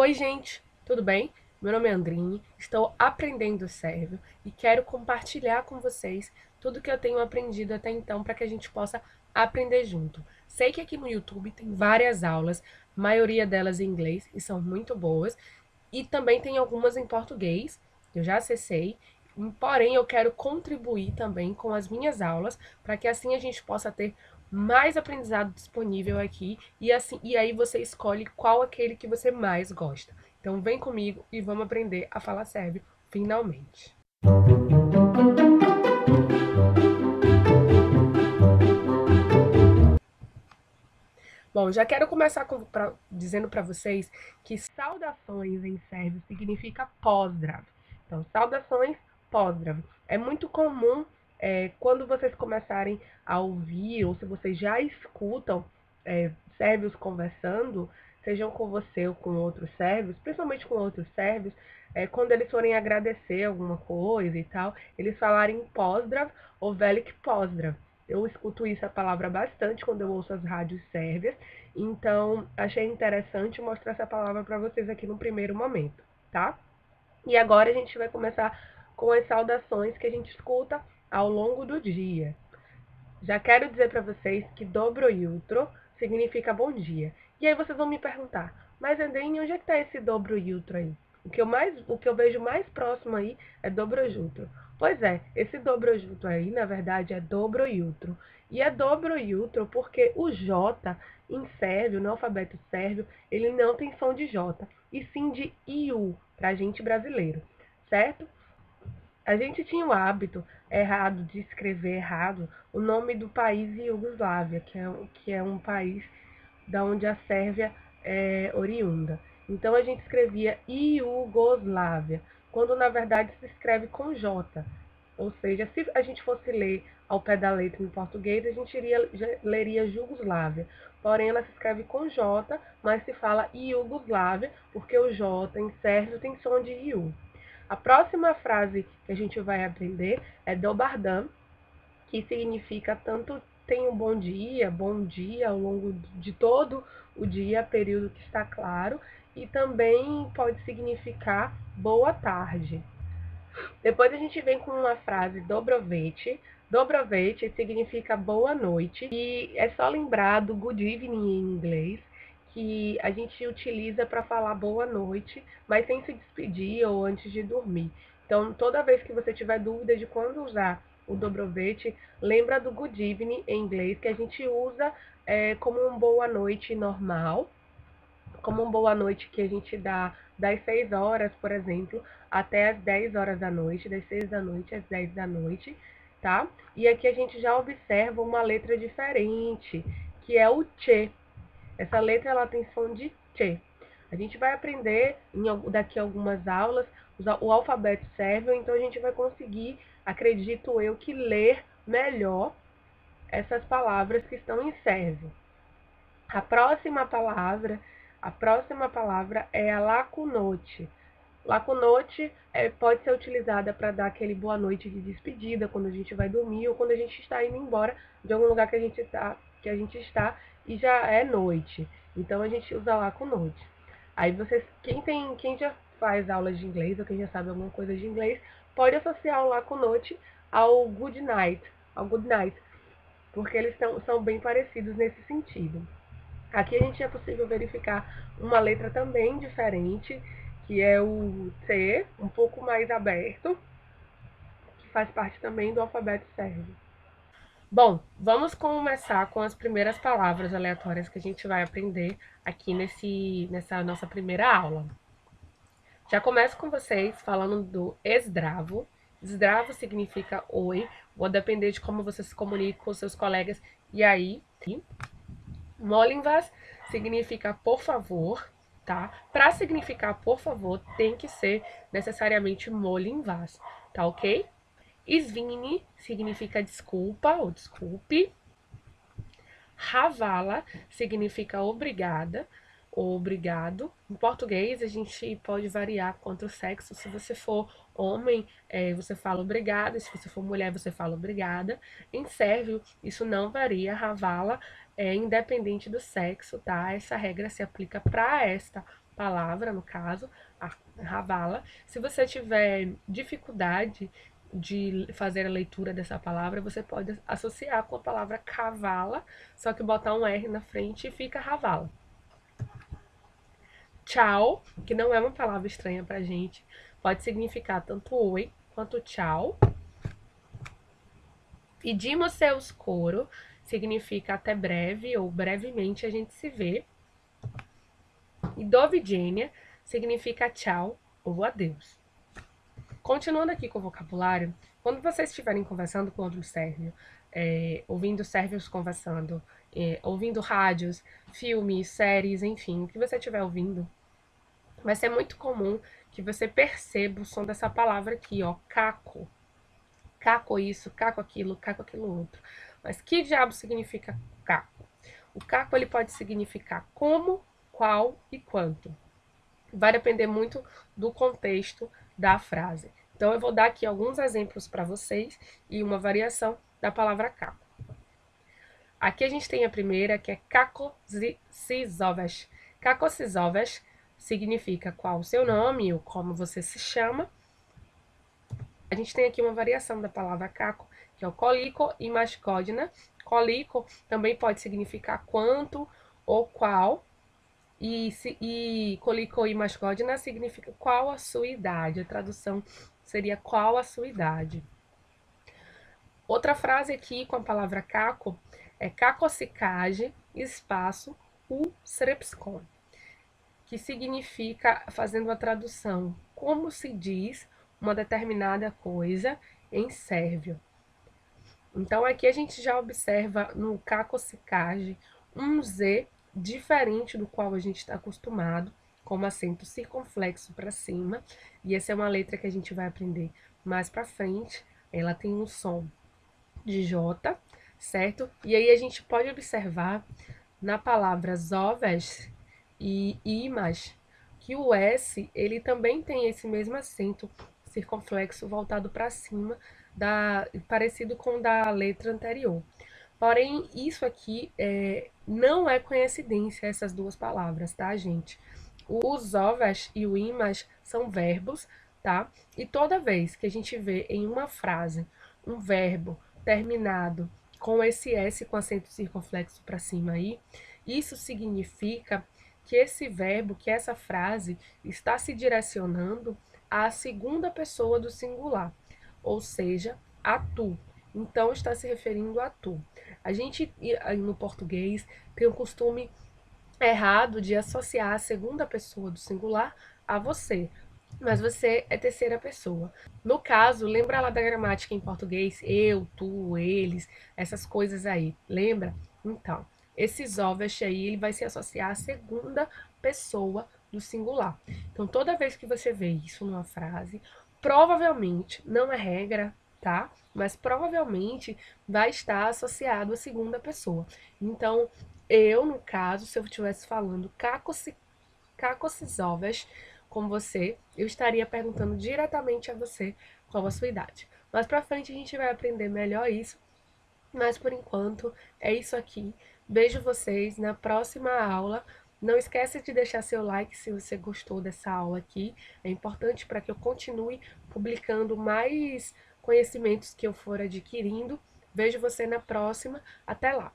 Oi, gente, tudo bem? Meu nome é Andrine, estou aprendendo sérvio e quero compartilhar com vocês tudo que eu tenho aprendido até então para que a gente possa aprender junto. Sei que aqui no YouTube tem várias aulas, maioria delas em inglês e são muito boas, e também tem algumas em português, eu já acessei, porém eu quero contribuir também com as minhas aulas para que assim a gente possa ter mais aprendizado disponível aqui e aí você escolhe qual aquele que você mais gosta. Então vem comigo e vamos aprender a falar sérvio finalmente. Bom, já quero começar dizendo para vocês que saudações em sérvio significa pozdrav. Então, saudações, pozdrav. É muito comum quando vocês começarem a ouvir, ou se vocês já escutam sérvios conversando, sejam com você ou com outros sérvios, principalmente com outros sérvios, quando eles forem agradecer alguma coisa e tal, eles falarem pozdrav ou velik pozdrav. Eu escuto isso a palavra bastante quando eu ouço as rádios sérvias, então achei interessante mostrar essa palavra para vocês aqui no primeiro momento, tá? E agora a gente vai começar com as saudações que a gente escuta ao longo do dia. Já quero dizer para vocês que dobro jutro significa bom dia. E aí vocês vão me perguntar, mas Andrine, onde é que está esse dobro jutro aí? O que eu vejo mais próximo aí é dobro jutro. Pois é, esse dobro jutro aí, na verdade, é dobro jutro. E é dobro jutro porque o J em sérvio, no alfabeto sérvio, ele não tem som de J, e sim de IU, pra gente brasileiro, certo? A gente tinha o hábito errado de escrever errado o nome do país Iugoslávia, que é um país da onde a Sérvia é oriunda. Então a gente escrevia Iugoslávia, quando na verdade se escreve com J. Ou seja, se a gente fosse ler ao pé da letra em português, a gente leria Jugoslávia. Porém, ela se escreve com J, mas se fala Iugoslávia, porque o J em sérvio tem som de Iu. A próxima frase que a gente vai aprender é dobar dan, que significa tanto tem um bom dia ao longo de todo o dia, período que está claro, e também pode significar boa tarde. Depois a gente vem com uma frase dobrovete. Dobrovete significa boa noite e é só lembrar do good evening em inglês, que a gente utiliza para falar boa noite, mas sem se despedir ou antes de dormir. Então, toda vez que você tiver dúvida de quando usar o dobrovete, lembra do good evening em inglês, que a gente usa como um boa noite normal, como uma boa noite que a gente dá das 6 horas, por exemplo, até as 10 horas da noite, das 6 da noite às 10 da noite, tá? E aqui a gente já observa uma letra diferente, que é o tchê. Essa letra ela tem som de tchê. A gente vai aprender daqui a algumas aulas o alfabeto sérvio, então a gente vai conseguir, acredito eu, que ler melhor essas palavras que estão em sérvio. A próxima palavra, a próxima palavra é a lacunote. Lacunote pode ser utilizada para dar aquele boa noite de despedida, quando a gente vai dormir ou quando a gente está indo embora de algum lugar que a gente está e já é noite. Então a gente usa lacunote. Aí vocês, quem já faz aulas de inglês ou quem já sabe alguma coisa de inglês, pode associar o lacunote ao good night, porque eles são bem parecidos nesse sentido. Aqui a gente é possível verificar uma letra também diferente, que é o C, um pouco mais aberto, que faz parte também do alfabeto sérvio. Bom, vamos começar com as primeiras palavras aleatórias que a gente vai aprender aqui nessa nossa primeira aula. Já começo com vocês falando do esdravo. Esdravo significa oi, vou depender de como você se comunica com seus colegas. E aí, Molinvas significa por favor, tá? Para significar por favor, tem que ser necessariamente Molinvas, tá ok? Svini significa desculpa ou desculpe. Ravala significa obrigada ou obrigado. Em português, a gente pode variar quanto ao sexo. Se você for homem, você fala obrigada. Se você for mulher, você fala obrigada. Em sérvio, isso não varia. Ravala é independente do sexo, tá? Essa regra se aplica para esta palavra, no caso, a ravala. Se você tiver dificuldade de fazer a leitura dessa palavra, você pode associar com a palavra cavala, só que botar um R na frente e fica ravala. Tchau, que não é uma palavra estranha pra gente, pode significar tanto oi quanto tchau. Pedimos seus coro significa até breve ou brevemente a gente se vê. E dovidênia significa tchau ou adeus. Continuando aqui com o vocabulário, quando vocês estiverem conversando com outro sérvio, ouvindo sérvios conversando, ouvindo rádios, filmes, séries, enfim, o que você estiver ouvindo, vai ser muito comum que você perceba o som dessa palavra aqui, ó, caco. Caco isso, caco aquilo outro. Mas que diabo significa caco? O caco ele pode significar como, qual e quanto. Vai depender muito do contexto da frase. Então, eu vou dar aqui alguns exemplos para vocês e uma variação da palavra caco. Aqui a gente tem a primeira, que é kako si zoveš. Kako si zoveš significa qual o seu nome ou como você se chama. A gente tem aqui uma variação da palavra caco, que é o koliko e maskodina. Koliko também pode significar quanto ou qual. E koliko e maskodina significa qual a sua idade. A tradução seria qual a sua idade. Outra frase aqui com a palavra caco é kakosikaje, espaço, u srpskom, que significa, fazendo a tradução, como se diz uma determinada coisa em sérvio. Então, aqui a gente já observa no kakosikaje um Z diferente do qual a gente está acostumado, como acento circunflexo para cima. E essa é uma letra que a gente vai aprender mais para frente. Ela tem um som de J, certo? E aí a gente pode observar na palavra zoveš e imas que o S, ele também tem esse mesmo acento circunflexo voltado para cima, parecido com o da letra anterior. Porém, isso aqui não é coincidência, essas duas palavras, tá, gente? O zoveš e o imas são verbos, tá? E toda vez que a gente vê em uma frase um verbo terminado com esse S com acento circunflexo para cima aí, isso significa que esse verbo, que essa frase está se direcionando à segunda pessoa do singular, ou seja, a tu. Então, está se referindo a tu. A gente, no português, tem o costume errado de associar a segunda pessoa do singular a você, mas você é terceira pessoa. No caso, lembra lá da gramática em português? Eu, tu, eles, essas coisas aí. Lembra? Então, esse zoveš aí, ele vai se associar à segunda pessoa do singular. Então, toda vez que você vê isso numa frase, provavelmente, não é regra, tá? Mas provavelmente vai estar associado à segunda pessoa. Então, eu, no caso, se eu estivesse falando kakos zoveš com você, eu estaria perguntando diretamente a você qual a sua idade. Mais pra frente a gente vai aprender melhor isso, mas por enquanto é isso aqui. Beijo vocês na próxima aula. Não esquece de deixar seu like se você gostou dessa aula aqui. É importante para que eu continue publicando mais conhecimentos que eu for adquirindo. Vejo você na próxima. Até lá!